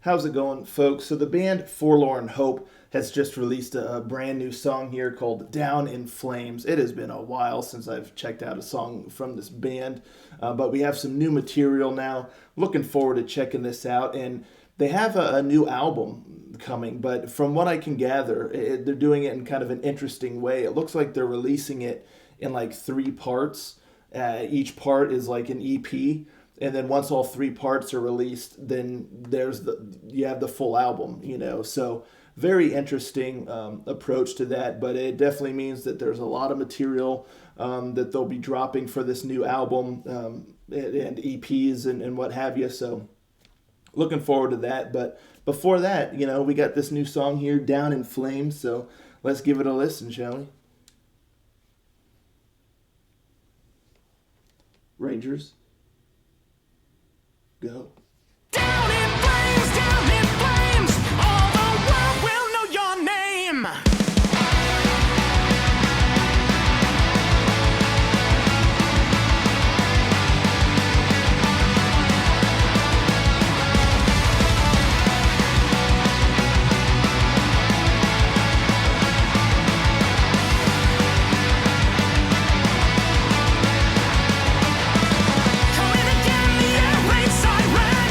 How's it going, folks? So the band Forlorn Hope has just released a brand new song here called Down in Flames. It has been a while since I've checked out a song from this band, but we have some new material now. Looking forward to checking this out. And they have a new album coming, but from what I can gather, they're doing it in kind of an interesting way. It looks like they're releasing it in like three parts. Each part is like an EP, and then once all three parts are released, then you have the full album, So very interesting approach to that, but it definitely means that there's a lot of material that they'll be dropping for this new album, and EPs and what have you. So looking forward to that. But before that, we got this new song here, Down in Flames. So let's give it a listen, shall we? Rangers, go. Down in flames, all the world will know your name. Coming again, the air raid siren.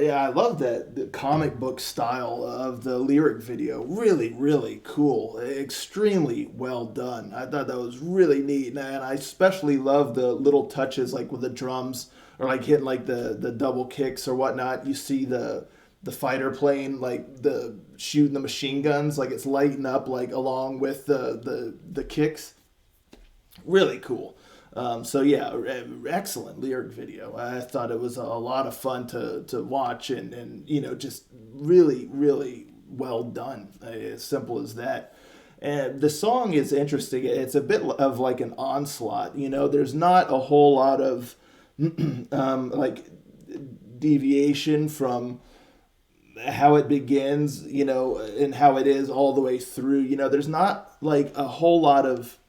yeah, I love that the comic book style of the lyric video. Really, really cool. Extremely well done. I thought that was really neat, and I especially love the little touches like with the drums or like hitting like the double kicks or whatnot. You see the fighter plane like the shooting the machine guns, like it's lighting up like along with the kicks. Really cool. So yeah, excellent lyric video. I thought it was a lot of fun to watch and just really really well done. As simple as that. And the song is interesting. It's a bit of like an onslaught. There's not a whole lot of like deviation from how it begins, and how it is all the way through. There's not like a whole lot of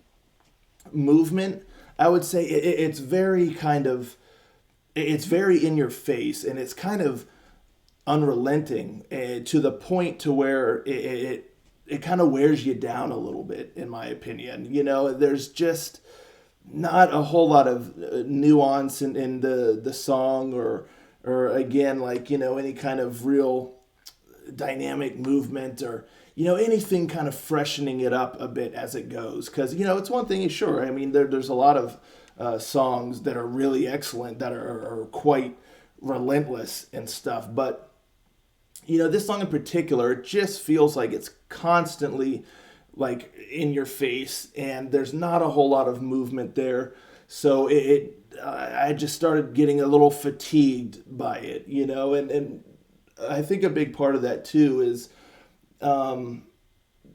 movement. I would say it's very kind of, it's very in your face, and it's kind of unrelenting, to the point to where it kind of wears you down a little bit, in my opinion. There's just not a whole lot of nuance in the song, or again, like, any kind of real dynamic movement, or anything kind of freshening it up a bit as it goes. Because it's one thing, sure, I mean, there's a lot of songs that are really excellent, that are quite relentless and stuff, but this song in particular, it just feels like it's constantly like in your face, and there's not a whole lot of movement there. So I just started getting a little fatigued by it, and I think a big part of that too is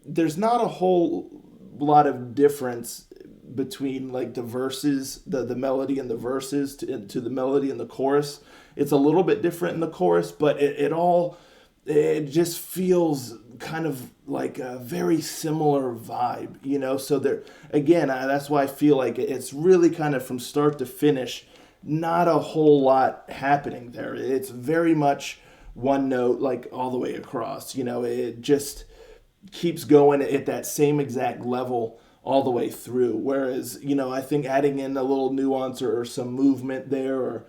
there's not a whole lot of difference between like the verses, the melody and the verses to the melody and the chorus. It's a little bit different in the chorus, but it just feels kind of like a very similar vibe, so there again, that's why I feel like it's really kind of from start to finish, not a whole lot happening there. It's very much one note, like all the way across. It just keeps going at that same exact level all the way through. Whereas, I think adding in a little nuance or some movement there, or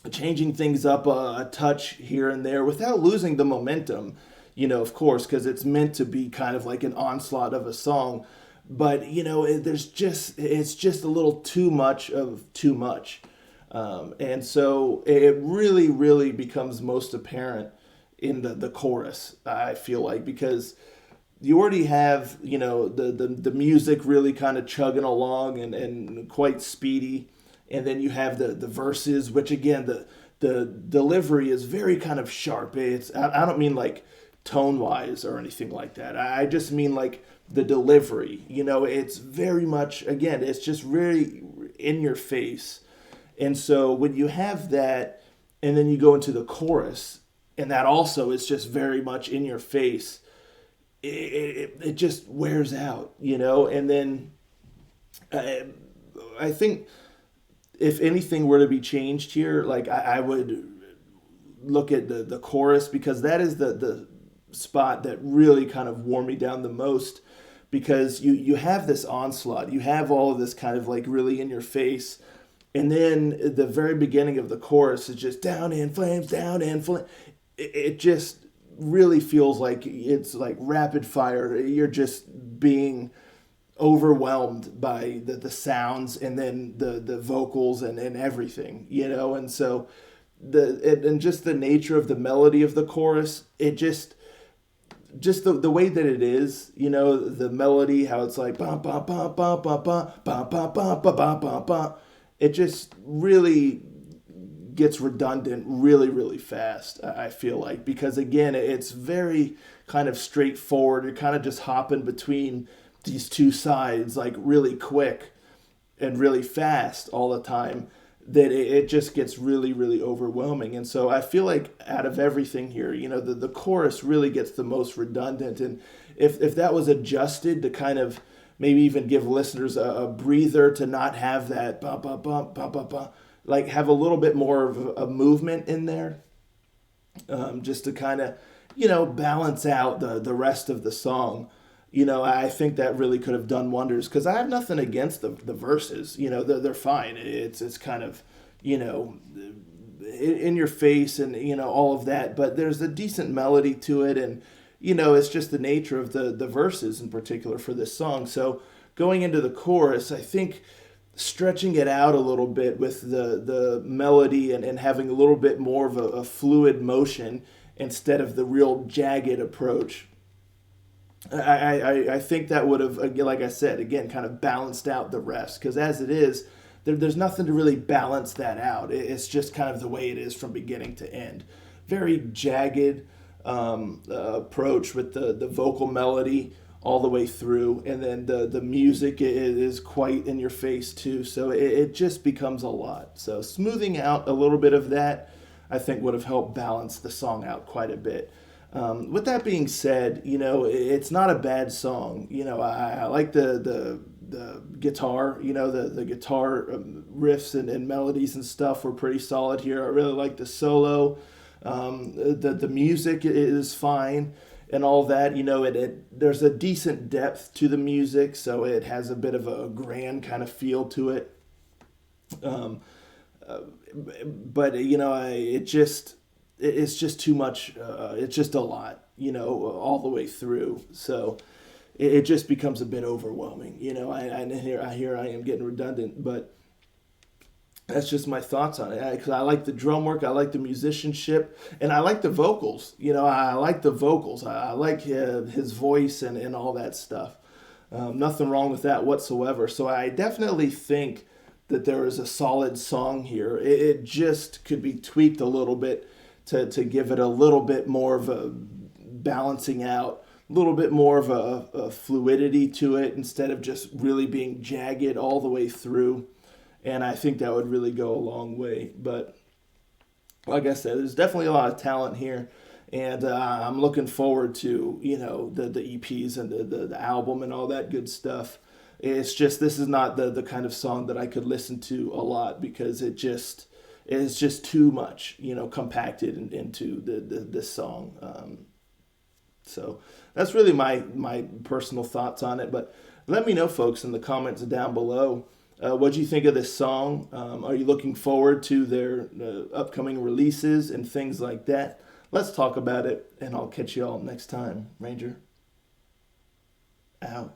changing things up a touch here and there without losing the momentum, of course, because it's meant to be kind of like an onslaught of a song. But, it's just a little too much of too much. And so it really, really becomes most apparent in the chorus, I feel like, because you already have, the music really kind of chugging along and quite speedy. And then you have the verses, which again, the delivery is very kind of sharp. I don't mean like tone wise or anything like that. I just mean like the delivery, it's very much, again, it's just really in your face. And so when you have that, and then you go into the chorus, and that also is just very much in your face, it just wears out, and then I think if anything were to be changed here, like I would look at the chorus, because that is the spot that really kind of wore me down the most, because you have this onslaught, you have all of this kind of like really in your face, and then the very beginning of the chorus is just down in flames, down in flames. It just really feels like it's like rapid fire. You're just being overwhelmed by the sounds, and then the vocals and everything, and so and just the nature of the melody of the chorus, it just the way that it is, the melody, how it's like ba ba ba ba ba ba ba ba ba ba ba ba ba, it just really gets redundant really, really fast, I feel like, because again, it's very kind of straightforward. You're kind of just hopping between these two sides like really quick and really fast all the time, that it just gets really, really overwhelming. And so I feel like out of everything here, the chorus really gets the most redundant. And if that was adjusted to kind of maybe even give listeners a breather, to not have that ba ba ba ba ba ba, like have a little bit more of a movement in there, just to kind of, balance out the rest of the song. I think that really could have done wonders, because I have nothing against the verses. They're fine. It's kind of, in your face and all of that, but there's a decent melody to it, and it's just the nature of the verses in particular for this song. So going into the chorus, I think stretching it out a little bit with the melody and having a little bit more of a fluid motion instead of the real jagged approach. I think that would have, like I said, again, kind of balanced out the rest. Because as it is, there's nothing to really balance that out. It's just kind of the way it is from beginning to end. Very jagged approach with the vocal melody all the way through. And then the music is quite in your face too. So it just becomes a lot. So smoothing out a little bit of that, I think, would have helped balance the song out quite a bit. With that being said, it's not a bad song. I like the guitar. The guitar riffs and melodies and stuff were pretty solid here. I really like the solo. The music is fine and all that. There's a decent depth to the music, so it has a bit of a grand kind of feel to it. But it's just too much. It's just a lot, all the way through. So it just becomes a bit overwhelming. Here I am getting redundant, but that's just my thoughts on it. Because I like the drum work, I like the musicianship, and I like the vocals. I like the vocals. I like his voice and all that stuff. Nothing wrong with that whatsoever. So I definitely think that there is a solid song here. It just could be tweaked a little bit to give it a little bit more of a balancing out, a little bit more of a fluidity to it instead of just really being jagged all the way through. And I think that would really go a long way. But like I said, there's definitely a lot of talent here. And I'm looking forward to, the EPs and the album and all that good stuff. It's just, this is not the kind of song that I could listen to a lot because it's just too much, compacted into this song. So that's really my personal thoughts on it. But let me know, folks, in the comments down below. What do you think of this song? Are you looking forward to their upcoming releases and things like that? Let's talk about it, and I'll catch you all next time. Ranger, out.